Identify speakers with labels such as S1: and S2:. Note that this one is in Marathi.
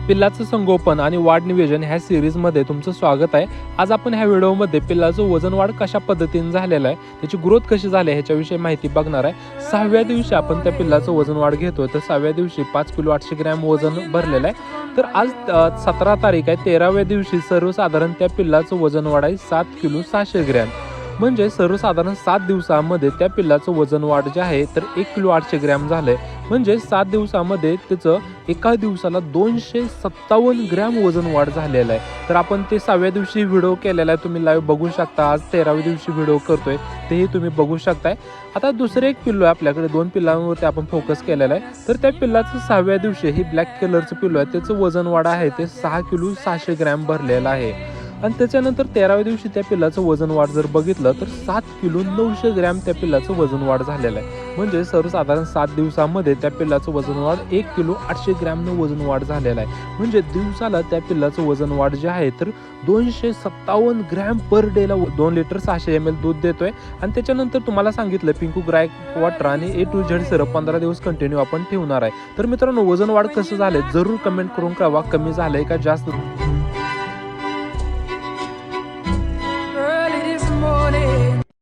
S1: पिल्लाचं संगोपन आणि वाढ नियोजन ह्या सिरीजमध्ये तुमचं स्वागत आहे। आज आपण ह्या व्हिडिओमध्ये पिल्लाचं वजन वाढ कशा पद्धतीने झालेलं आहे, त्याची ग्रोथ कशी झाली ह्याच्याविषयी माहिती बघणार आहे। 6व्या दिवशी आपण त्या पिल्लाचं वजन वाढ घेतोय, तर 6व्या दिवशी 5 किलो 800 ग्रॅम वजन भरलेलं आहे। तर आज 17 तारीख आहे, 13व्या दिवशी सर्वसाधारण त्या पिल्लाचं वजन वाढ आहे 7 किलो 600 ग्रॅम। म्हणजे सर्वसाधारण 7 दिवसामध्ये त्या पिल्लाचं वजन वाढ जे आहे तर 1 किलो 800 ग्रॅम झालंय। म्हणजे 7 दिवसामध्ये त्याचं एका दिवसाला 257 ग्रॅम वजन वाढ झालेलं आहे। तर आपण ते 6व्या दिवशी व्हिडिओ केलेला आहे, तुम्ही लाईव्ह बघू शकता। आज 13व्या दिवशी व्हिडिओ करतोय, तेही तुम्ही बघू शकताय। आता दुसरे एक पिल्लू आहे आपल्याकडे, 2 पिल्लांवरती आपण फोकस केलेला आहे। तर त्या पिल्लाचं 6व्या दिवशी ही ब्लॅक कलरचं पिल्लू आहे, त्याचं वजन वाढ आहे ते 6 किलो 600 ग्रॅम भरलेलं आहे। आणि त्याच्यानंतर 13व्या दिवशी त्या पिल्लाचं वजन वाढ जर बघितलं तर 7 किलो 900 ग्रॅम त्या पिल्लाचं वजन वाढ झालेलं आहे। म्हणजे सर्वसाधारण 7 दिवसामध्ये त्या पिल्लाचं वजन वाढ 1 किलो 800 ग्रॅमनं वजन वाढ झालेलं आहे। म्हणजे दिवसाला त्या पिल्लाचं वजन वाढ जे आहे तर 257 ग्रॅम पर डेला 2 लिटर 600 ml दूध देतोय। आणि त्याच्यानंतर तुम्हाला सांगितलं पिंकू ग्राय वॉटर आणि A to Z सिरप 15 दिवस कंटिन्यू आपण ठेवणार आहे। तर मित्रांनो, वजन वाढ कसं झालंय जरूर कमेंट करून कळवा, कमी झालंय का जास्त